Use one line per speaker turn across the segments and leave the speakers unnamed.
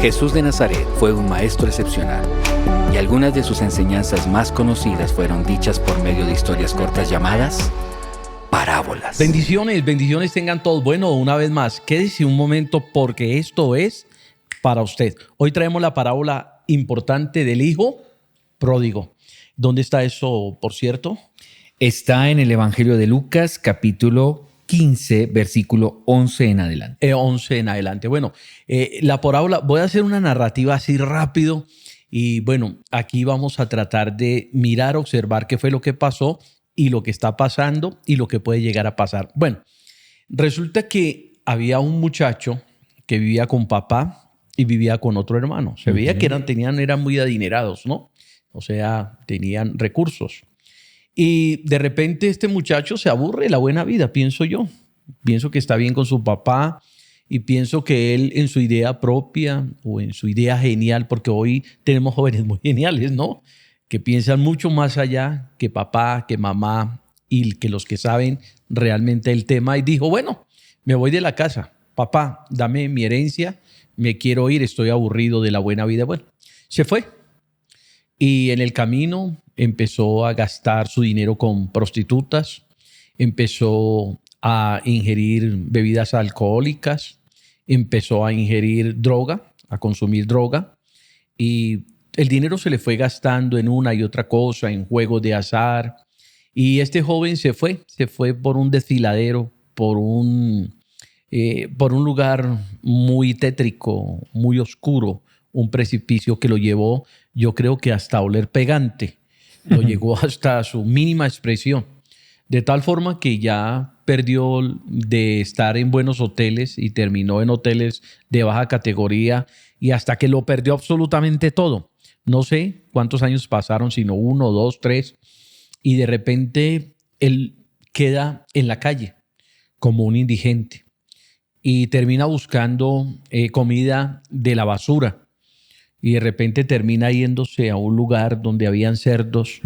Jesús de Nazaret fue un maestro excepcional, y algunas de sus enseñanzas más conocidas fueron dichas por medio de historias cortas llamadas parábolas.
Bendiciones tengan todos. Bueno, una vez más, quédese un momento porque esto es para usted. Hoy traemos la parábola importante del hijo pródigo. ¿Dónde está eso, por cierto?
Está en el Evangelio de Lucas, capítulo 15, versículo 11 en adelante.
11 en adelante. Bueno, la parábola, voy a hacer una narrativa así rápido y bueno, aquí vamos a tratar de mirar, observar qué fue lo que pasó y lo que está pasando y lo que puede llegar a pasar. Bueno, resulta que había un muchacho que vivía con papá y vivía con otro hermano. Se veía que eran muy adinerados, ¿no? O sea, tenían recursos. Y de repente este muchacho se aburre de la buena vida, pienso yo. Pienso que está bien con su papá y pienso que él en su idea propia o en su idea genial, porque hoy tenemos jóvenes muy geniales, ¿no? Que piensan mucho más allá que papá, que mamá y que los que saben realmente el tema. Y dijo, bueno, me voy de la casa. Papá, dame mi herencia, me quiero ir, estoy aburrido de la buena vida. Bueno, se fue. Y en el camino empezó a gastar su dinero con prostitutas, empezó a ingerir bebidas alcohólicas, empezó a ingerir droga, a consumir droga, y el dinero se le fue gastando en una y otra cosa, en juegos de azar. Y este joven se fue por un desfiladero, por un lugar muy tétrico, muy oscuro, un precipicio que lo llevó, yo creo que hasta a oler pegante, lo llegó hasta su mínima expresión, de tal forma que ya perdió de estar en buenos hoteles y terminó en hoteles de baja categoría y hasta que lo perdió absolutamente todo. No sé cuántos años pasaron, sino 1, 2, 3, y de repente él queda en la calle como un indigente y termina buscando comida de la basura. Y de repente termina yéndose a un lugar donde habían cerdos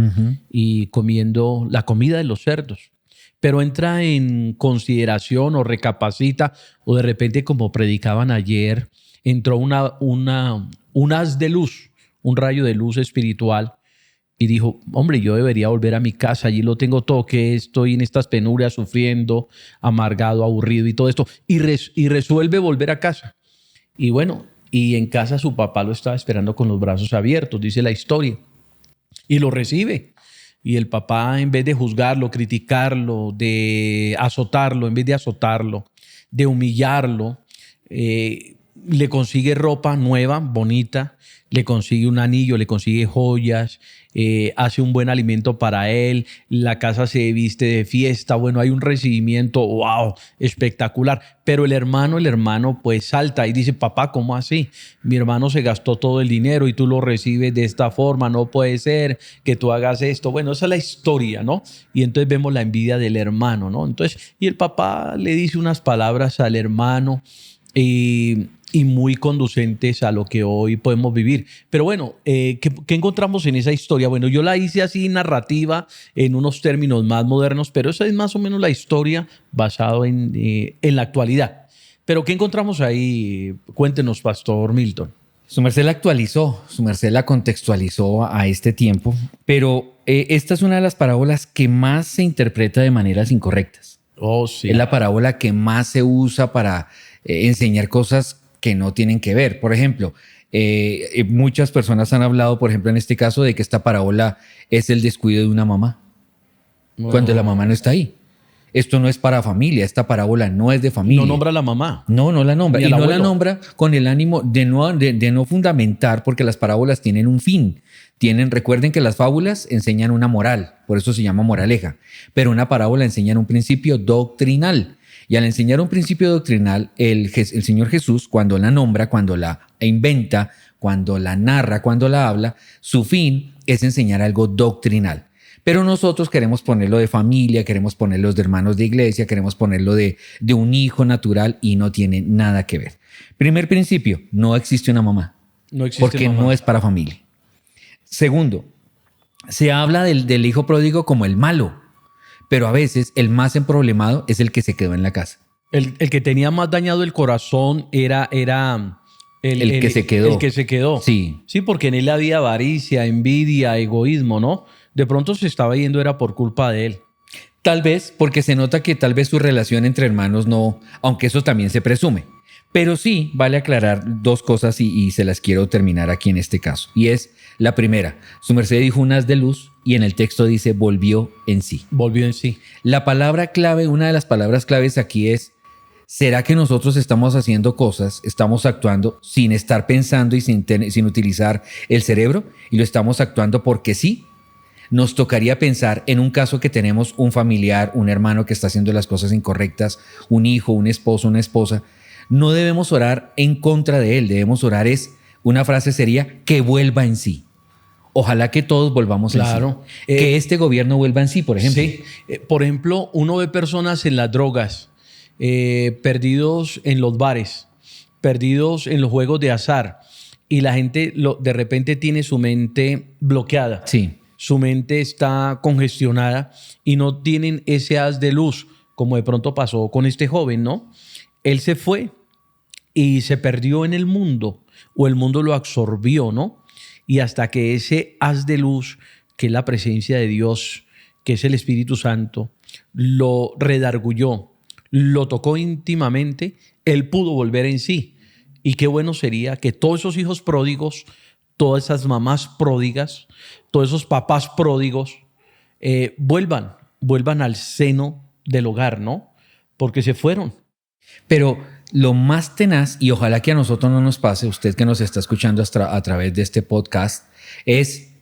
y comiendo la comida de los cerdos. Pero entra en consideración o recapacita, o de repente, como predicaban ayer, entró un haz de luz, un rayo de luz espiritual, y dijo, hombre, yo debería volver a mi casa, allí lo tengo todo, que estoy en estas penurias, sufriendo, amargado, aburrido y todo esto, y resuelve volver a casa. Y bueno, y en casa su papá lo estaba esperando con los brazos abiertos, dice la historia, y lo recibe. Y el papá, en vez de juzgarlo, criticarlo, de azotarlo, en vez de azotarlo, de humillarlo, le consigue ropa nueva, bonita, le consigue un anillo, le consigue joyas, hace un buen alimento para él, la casa se viste de fiesta, bueno, hay un recibimiento, wow, espectacular. Pero el hermano pues salta y dice, papá, ¿cómo así? Mi hermano se gastó todo el dinero y tú lo recibes de esta forma, no puede ser que tú hagas esto. Bueno, esa es la historia, ¿no? Y entonces vemos la envidia del hermano, ¿no? Entonces, y el papá le dice unas palabras al hermano y muy conducentes a lo que hoy podemos vivir. Pero bueno, ¿qué encontramos en esa historia? Bueno, yo la hice así narrativa en unos términos más modernos, pero esa es más o menos la historia basada en la actualidad. Pero ¿qué encontramos ahí? Cuéntenos, Pastor Milton.
Su merced la actualizó, su merced la contextualizó a este tiempo, pero esta es una de las parábolas que más se interpreta de maneras incorrectas.
Oh, sí.
Es la parábola que más se usa para enseñar cosas que no tienen que ver. Por ejemplo, muchas personas han hablado, por ejemplo, en este caso, de que esta parábola es el descuido de una mamá, cuando la mamá no está ahí. Esto no es para familia, esta parábola no es de familia.
No nombra a la mamá.
No la nombra.
Y
no
abuelo.
La nombra con el ánimo de no fundamentar, porque las parábolas tienen un fin. Recuerden que las fábulas enseñan una moral, por eso se llama moraleja. Pero una parábola enseña un principio doctrinal. Y al enseñar un principio doctrinal, el Señor Jesús, cuando la nombra, cuando la inventa, cuando la narra, cuando la habla, su fin es enseñar algo doctrinal. Pero nosotros queremos ponerlo de familia, queremos ponerlo de hermanos de iglesia, queremos ponerlo de un hijo natural y no tiene nada que ver. Primer principio, no existe una mamá.
No existe
porque
mamá.
No es para familia. Segundo, se habla del hijo pródigo como el malo. Pero a veces el más emproblemado es el que se quedó en la casa.
El que tenía más dañado el corazón era
El que se quedó.
El que se quedó.
Sí.
Sí, porque en él había avaricia, envidia, egoísmo, ¿no? De pronto se estaba yendo, era por culpa de él.
Tal vez porque se nota que tal vez su relación entre hermanos no, aunque eso también se presume. Pero sí vale aclarar dos cosas y se las quiero terminar aquí en este caso. Y es la primera, su merced dijo un haz de luz y en el texto dice volvió en sí.
Volvió en sí.
La palabra clave, una de las palabras claves aquí es, ¿será que nosotros estamos haciendo cosas, estamos actuando sin estar pensando y sin utilizar el cerebro? Y lo estamos actuando porque sí. Nos tocaría pensar en un caso que tenemos un familiar, un hermano que está haciendo las cosas incorrectas, un hijo, un esposo, una esposa. No debemos orar en contra de él, debemos orar una frase sería que vuelva en sí. Ojalá que todos volvamos en sí. Que este gobierno vuelva en sí, por ejemplo.
Sí. Por ejemplo, uno ve personas en las drogas, perdidos en los bares, perdidos en los juegos de azar, y la gente de repente tiene su mente bloqueada.
Sí.
Su mente está congestionada y no tienen ese haz de luz, como de pronto pasó con este joven, ¿no? Él se fue y se perdió en el mundo, o el mundo lo absorbió, ¿no? Y hasta que ese haz de luz, que es la presencia de Dios, que es el Espíritu Santo, lo redargulló, lo tocó íntimamente, él pudo volver en sí. Y qué bueno sería que todos esos hijos pródigos, todas esas mamás pródigas, todos esos papás pródigos vuelvan al seno del hogar, ¿no? Porque se fueron.
Pero lo más tenaz, y ojalá que a nosotros no nos pase, usted que nos está escuchando a través de este podcast, es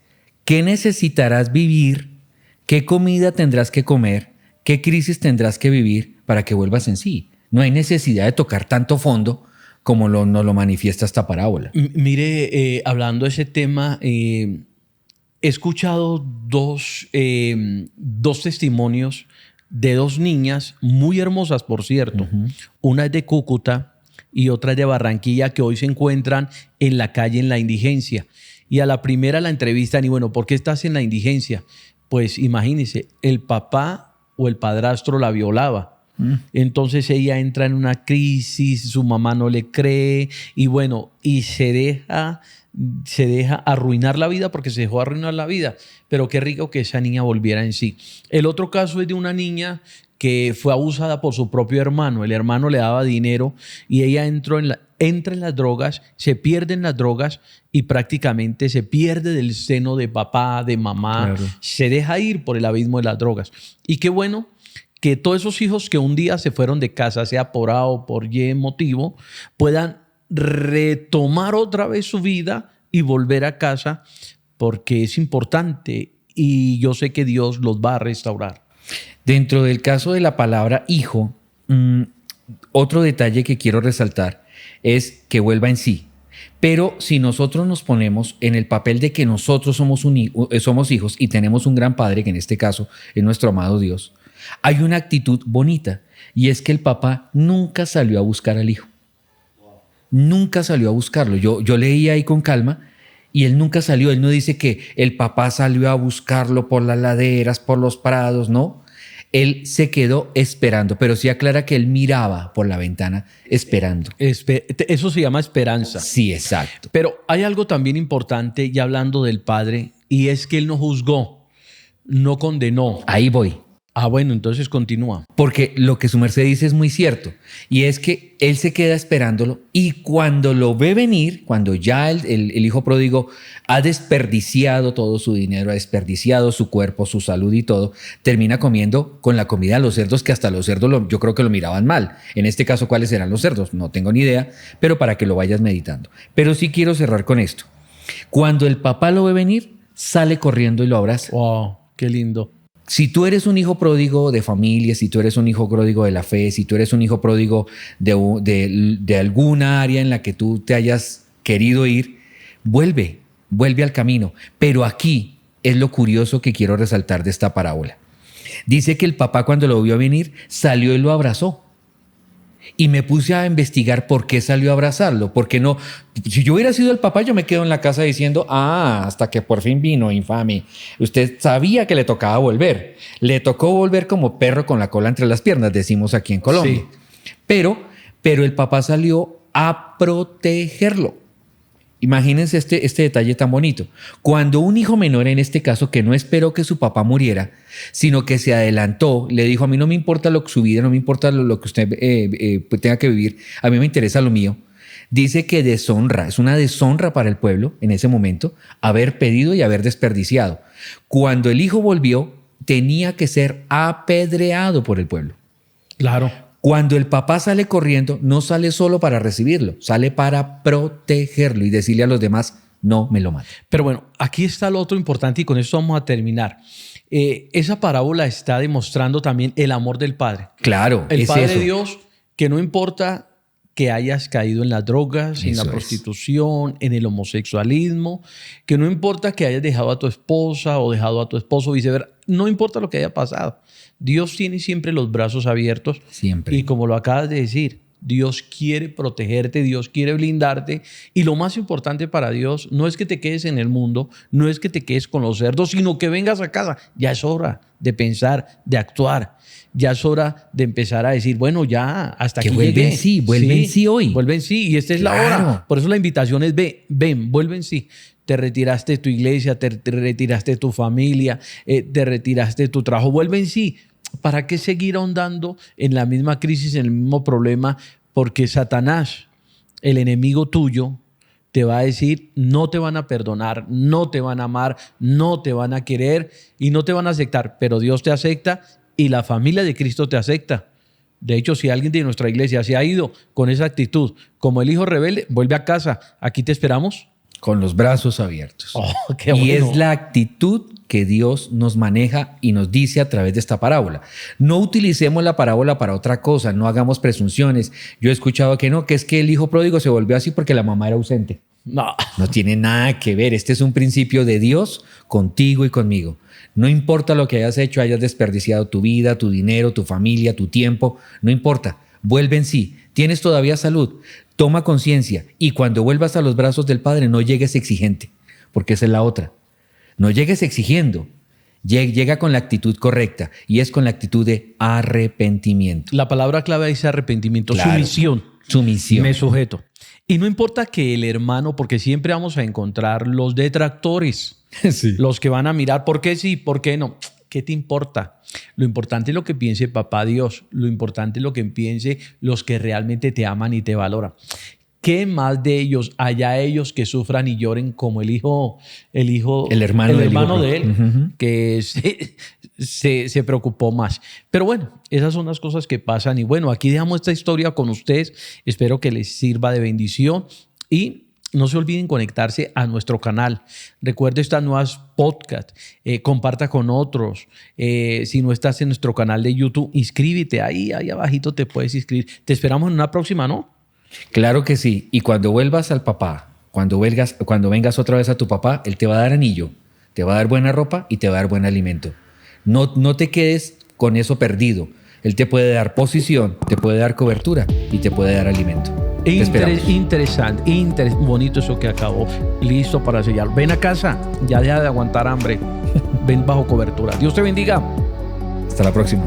qué necesitarás vivir, qué comida tendrás que comer, qué crisis tendrás que vivir para que vuelvas en sí. No hay necesidad de tocar tanto fondo como nos lo manifiesta esta parábola.
Mire, hablando de ese tema, he escuchado dos testimonios de dos niñas muy hermosas, por cierto. Uh-huh. Una es de Cúcuta y otra es de Barranquilla, que hoy se encuentran en la calle en la indigencia. Y a la primera la entrevistan y bueno, ¿por qué estás en la indigencia? Pues imagínense, el papá o el padrastro la violaba. Entonces ella entra en una crisis, su mamá no le cree y bueno, y se deja arruinar la vida porque se dejó arruinar la vida. Pero qué rico que esa niña volviera en sí. El otro caso es de una niña que fue abusada por su propio hermano. El hermano le daba dinero y ella entra en las drogas, se pierde en las drogas y prácticamente se pierde del seno de papá, de mamá. Claro. Se deja ir por el abismo de las drogas. Y qué bueno que todos esos hijos que un día se fueron de casa, sea por A o por Y motivo, puedan retomar otra vez su vida y volver a casa, porque es importante y yo sé que Dios los va a restaurar.
Dentro del caso de la palabra hijo, otro detalle que quiero resaltar es que vuelva en sí. Pero si nosotros nos ponemos en el papel de que nosotros somos hijos y tenemos un gran padre, que en este caso es nuestro amado Dios, hay una actitud bonita y es que el papá nunca salió a buscar al hijo. Nunca salió a buscarlo. Yo leí ahí con calma y él nunca salió. Él no dice que el papá salió a buscarlo por las laderas, por los prados, no. Él se quedó esperando, pero sí aclara que él miraba por la ventana esperando.
Eso se llama esperanza.
Sí, exacto.
Pero hay algo también importante, ya hablando del padre, y es que él no juzgó, no condenó.
Ahí voy.
Ah, bueno, entonces continúa.
Porque lo que su merced dice es muy cierto. Y es que él se queda esperándolo y cuando lo ve venir, cuando ya el hijo pródigo ha desperdiciado todo su dinero, ha desperdiciado su cuerpo, su salud y todo, termina comiendo con la comida de los cerdos, que hasta los cerdos yo creo que lo miraban mal. En este caso, ¿cuáles eran los cerdos? No tengo ni idea, pero para que lo vayas meditando. Pero sí quiero cerrar con esto. Cuando el papá lo ve venir, sale corriendo y lo abraza.
¡Wow! ¡Qué lindo!
Si tú eres un hijo pródigo de familia, si tú eres un hijo pródigo de la fe, si tú eres un hijo pródigo de alguna área en la que tú te hayas querido ir, vuelve al camino. Pero aquí es lo curioso que quiero resaltar de esta parábola. Dice que el papá cuando lo vio venir salió y lo abrazó. Y me puse a investigar por qué salió a abrazarlo. Porque no, si yo hubiera sido el papá, yo me quedo en la casa diciendo, hasta que por fin vino, infame. Usted sabía que le tocaba volver. Le tocó volver como perro con la cola entre las piernas, decimos aquí en Colombia. Sí. Pero el papá salió a protegerlo. Imagínense este detalle tan bonito. Cuando un hijo menor, en este caso, que no esperó que su papá muriera, sino que se adelantó, le dijo: a mí no me importa su vida, no me importa lo que usted tenga que vivir, a mí me interesa lo mío. Dice que deshonra, es una deshonra para el pueblo en ese momento haber pedido y haber desperdiciado. Cuando el hijo volvió, tenía que ser apedreado por el pueblo.
Claro.
Cuando el papá sale corriendo, no sale solo para recibirlo, sale para protegerlo y decirle a los demás: no me lo maten.
Pero bueno, aquí está lo otro importante y con esto vamos a terminar. Esa parábola está demostrando también el amor del Padre.
Claro,
el
es
Padre
eso.
Dios, que no importa que hayas caído en las drogas, en la prostitución, en el homosexualismo, que no importa que hayas dejado a tu esposa o dejado a tu esposo, viceversa, no importa lo que haya pasado. Dios tiene siempre los brazos abiertos.
Siempre.
Y como lo acabas de decir, Dios quiere protegerte, Dios quiere blindarte. Y lo más importante para Dios no es que te quedes en el mundo, no es que te quedes con los cerdos, sino que vengas a casa. Ya es hora de pensar, de actuar. Ya es hora de empezar a decir: bueno, ya, hasta
que
aquí
vuelven
llegué.
Sí, vuelven sí hoy.
Vuelven sí, y esta es la hora. Por eso la invitación es: ven, vuelven sí. Te retiraste de tu iglesia, te retiraste de tu familia, te retiraste de tu trabajo, vuelven sí. ¿Para qué seguir ahondando en la misma crisis, en el mismo problema? Porque Satanás, el enemigo tuyo, te va a decir: no te van a perdonar, no te van a amar, no te van a querer y no te van a aceptar. Pero Dios te acepta y la familia de Cristo te acepta. De hecho, si alguien de nuestra iglesia se ha ido con esa actitud, como el hijo rebelde, vuelve a casa. Aquí te esperamos.
Con los brazos abiertos.
Oh, qué
y
bueno.
es la actitud que Dios nos maneja y nos dice a través de esta parábola. No utilicemos la parábola para otra cosa, no hagamos presunciones. Yo he escuchado que no, que es que el hijo pródigo se volvió así porque la mamá era ausente.
No.
No tiene nada que ver. Este es un principio de Dios contigo y conmigo. No importa lo que hayas hecho, hayas desperdiciado tu vida, tu dinero, tu familia, tu tiempo, no importa. Vuelve en sí. Tienes todavía salud. Toma conciencia y cuando vuelvas a los brazos del Padre no llegues exigente, porque esa es la otra. No llegues exigiendo, llega con la actitud correcta y es con la actitud de arrepentimiento.
La palabra clave dice arrepentimiento,
Claro.
Sumisión. Me sujeto. Y no importa que el hermano, porque siempre vamos a encontrar los detractores,
Sí.
los que van a mirar por qué sí, por qué no. ¿Qué te importa? Lo importante es lo que piense papá Dios. Lo importante es lo que piense los que realmente te aman y te valoran. ¿Qué más de ellos? Allá ellos que sufran y lloren como el hermano de él,
Uh-huh.
que se preocupó más. Pero bueno, esas son las cosas que pasan. Y bueno, aquí dejamos esta historia con ustedes. Espero que les sirva de bendición y no se olviden conectarse a nuestro canal. Recuerde estas nuevas podcasts. Comparta con otros. Si no estás en nuestro canal de YouTube, inscríbete. Ahí abajito te puedes inscribir. Te esperamos en una próxima, ¿no?
Claro que sí. Y cuando vuelvas al papá, cuando vengas otra vez a tu papá, él te va a dar anillo, te va a dar buena ropa y te va a dar buen alimento. No te quedes con eso perdido. Él te puede dar posición, te puede dar cobertura y te puede dar alimento. Te esperamos.
Interesante, bonito eso que acabó. Listo para sellar. Ven a casa, ya deja de aguantar hambre. Ven bajo cobertura. Dios te bendiga.
Hasta la próxima.